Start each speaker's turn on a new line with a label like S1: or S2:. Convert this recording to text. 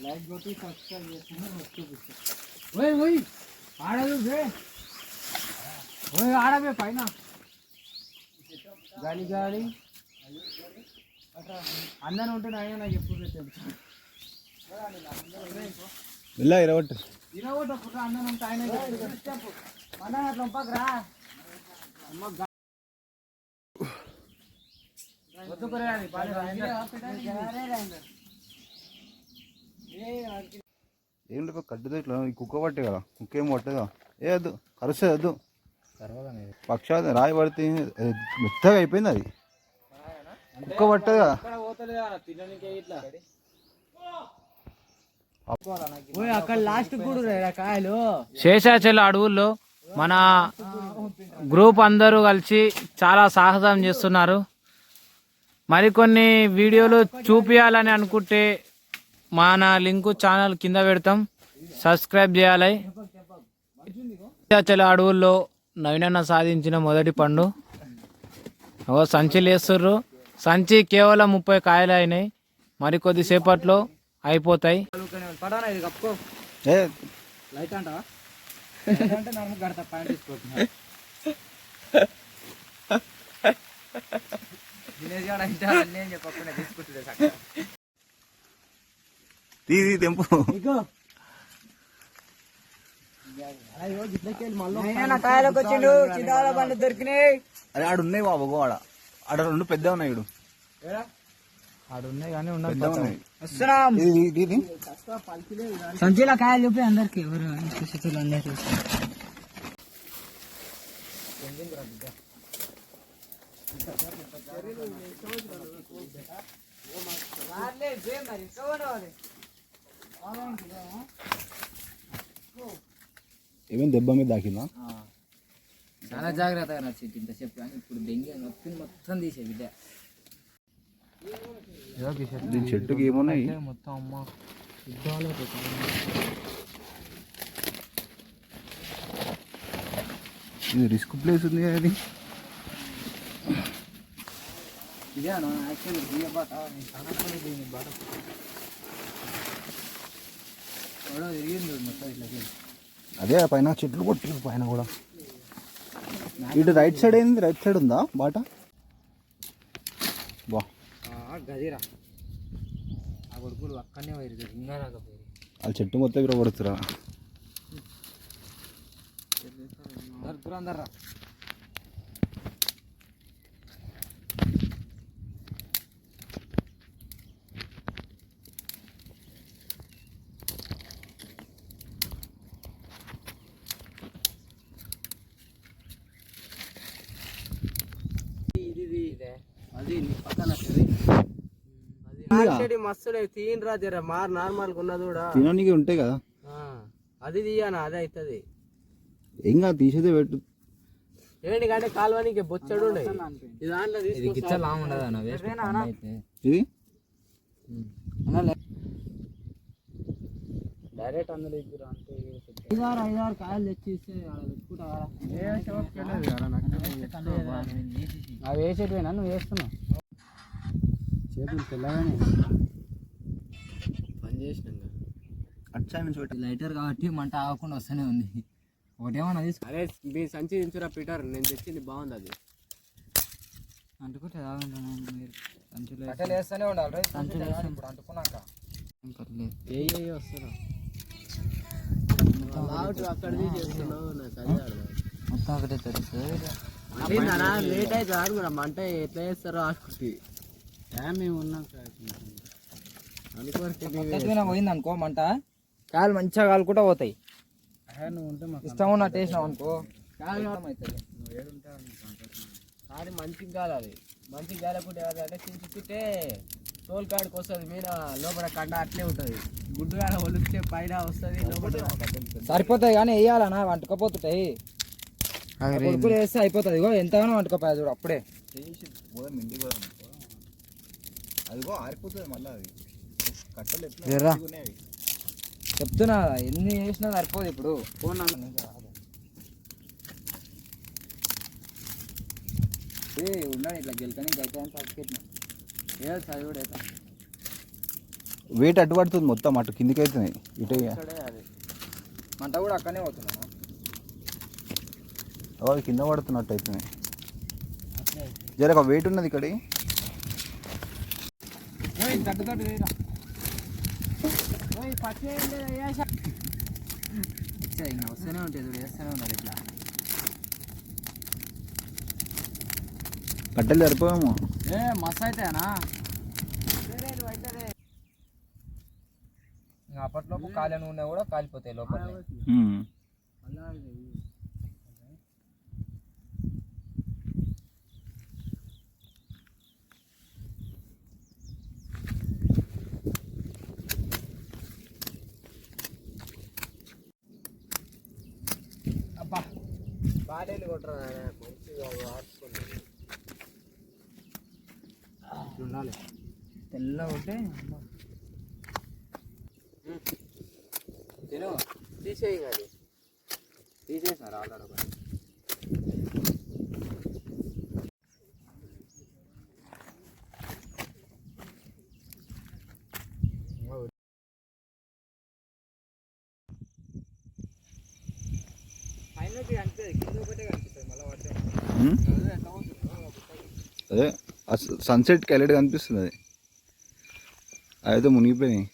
S1: Like गोटी subscribe చేస్తున్నా వస్తు పిస్తా ఓయ్ ఓయ్ ఆడదు బే ఓయ్ ఆడబే పైన గాలి గాలి అందరూ ఉంటే నాయన నాకు ఎప్పుడు తెలుసు
S2: ಇಲ್ಲ ಇರವಟ್ಟು
S1: ఇరవట పుట్ట అందరూ ఉంటే ఆయన చెప్పు మన అట్లా పంపకరా అమ్మ వద్దు కరేయాలి బాలే రాయండి
S2: ఏంటి కట్టుతో ఇట్లా ఈ కుక్క పట్టే కదా కుక్క ఏం పట్టదా ఏ వద్దు కరుస్తుంది వద్దు పక్షాలు రాయి పడితే మెత్తగా అయిపోయింది అది కుక్క పట్టదా
S1: అక్కడ లాస్ట్ కూడా కాయలు
S3: శేషాచల అడవుల్లో మన గ్రూప్ అందరూ కలిసి చాలా సాహసం చేస్తున్నారు. మరికొన్ని వీడియోలు చూపించాలని అనుకుంటే మన లింకు ఛానల్ కింద పెడతాం, సబ్స్క్రైబ్ చేయాలి. శేషాచల అడవుల్లో నవీనన్న సాధించిన మొదటి పండు సంచిలు వేస్తుర్రు. సంచి కేవలం 30 కాయలు అయినాయి, మరికొద్ది సేపట్లో అయిపోతాయి.
S1: లైట్ అంటావా అంటే నన్ను గడతా పాయింట్ తీసుకుంటున్నా చెప్పకుండా తీసుకుంటుంది
S2: తీది తెంపు
S1: కాయలకు వచ్చిండు చిదాల బండ్లు దొరికినాయి.
S2: అరే ఆడు ఉన్నాయి బాబు ఆడ ఆడ 2 పెద్ద ఉన్నాయి ఇడు
S3: ఆడున్నాయి కానీ
S1: వస్తున్నాం. సంచిలో కాయలు చూపి అందరికి ఎవరు అందరికి
S2: ఏమేమి దెబ్బ మీద దాకిందా
S3: చాలా జాగ్రత్తగా నచ్చింది ఇంతసేపు, కానీ ఇప్పుడు దెంగి మొత్తం తీసే బిడ్డ.
S2: దీని చెట్టుకి ఏమున్నాయి
S3: మొత్తం అమ్మ
S2: ఇది రిస్క్ ప్లేస్ ఉంది కదా ఇది. అదే పైన చెట్లు కొట్టి పైన కూడా. ఇటు రైట్ సైడ్ ఏంది, రైట్ సైడ్ ఉందా బాట? బా
S3: గదిరా ఆ కొడుకులు అక్కడనే పోయి ఇంకా రాకపోయి
S2: వాళ్ళు చెట్టు మొత్తం ఇక్కడ పడుతురా.
S3: అందరా
S1: మస్తు తీయరా జర మార్ నార్మల్ ఉన్నది కూడా
S2: తినడానికి ఉంటాయి కదా,
S1: అది తీయనా అదే అవుతుంది.
S2: ఏం కాదు తీసేదే పెట్టు.
S1: ఏంటి కంటే కాలువనికి బొచ్చడు
S2: ఇది
S3: డైరెక్ట్ అందులో అంటే
S1: 5-6 కాయలు తెచ్చి
S3: అవి వేసేటివేనా నువ్వు వేస్తున్నావు?
S1: చేతులు తెల్లగానే
S3: పని చేసినాక
S2: అచ్చా నుంచి పెట్టి
S3: లైటర్ కాబట్టి మంట ఆగకుండా వస్తూనే ఉంది. ఒకటేమన్నా తీసుకో.
S1: అరే మీ సంచి దించురా పీటర్, నేను తెచ్చింది బాగుంది. అది
S3: అంటుకుంటే మీరు సంచులు
S1: వేస్తూనే ఉండాలి.
S3: సంచులు
S1: ఇప్పుడు అంటుకున్నాక
S3: పర్లేదు
S1: వస్తున్నా అక్కడ
S3: మొత్తం ఒకటే తెలుస్తుంది.
S1: లేట్ అయితే రాదు కూడా మంట ఎట్లా చేస్తారో ఆసుకుంటే మేము ఉన్నాం
S3: పోయింది అనుకో మంట, కాయలు మంచిగా కాలుకుంటా పోతాయి. ఇష్టం ఉన్న టేస్ట్ అనుకో
S1: కానీ మంచిగా కాదు. మంచిగా కాలకుంటే అంటే చించుకుంటే తోలు కాడికి వస్తుంది, మీద లోపల కండ అట్లే ఉంటుంది. గుడ్డుగా ఒలిపితే పైన వస్తుంది, లోపల
S3: సరిపోతాయి. కానీ వేయాలన్నా వంటకపోతుంటాయి. కొడుకులు వేస్తే అయిపోతుంది. ఇగో ఎంతగానో వంటకపోయా చూడు అప్పుడే.
S2: అదిగో ఆరిపోతుంది మళ్ళీ. అది కట్టలు
S3: చెప్తున్నా ఎన్ని వేసినా సరిపోదు. ఇప్పుడు ఫోన్
S1: ఉన్నాడు ఇట్లా గెలుకని అయితే అని పట్టుకెట్టిన ఏదో చదివుడు అయితే
S2: వెయిట్ అడ్డు పడుతుంది మొత్తం అటు కిందికి అవుతున్నాయి ఇటు
S1: అది మంట కూడా అక్కడనే పోతున్నాను
S2: అది కింద పడుతున్నట్టు అవుతున్నాయి జర ఒక వెయిట్ ఉన్నది ఇక్కడ
S1: తట్టుతోటి పచ్చి ఇంకా వస్తూనే ఉంటుంది వేస్తూనే ఉన్నది ఇట్లా
S2: కట్టెలు సరిపోయేమో
S1: మస్తు అవుతాయనా ఇంకా అప్పట్లోపు కాలి నూనె కూడా కాలిపోతాయి లోపల అబ్బా బాడీలు కొట్టరా మంచిగా వాడుతుంది ఉండాలి తెల్ల ఒకటి తిను తీసేయి అది తీసేసినారు ఆల్రెడీ ఒకటి పైనకి కనిపిస్తుంది కింద ఒకటే కనిపిస్తుంది మళ్ళీ వర్షం
S2: అదే సన్సెట్కి వెళ్ళేది కనిపిస్తుంది అది అయితే మునిగిపోయినాయి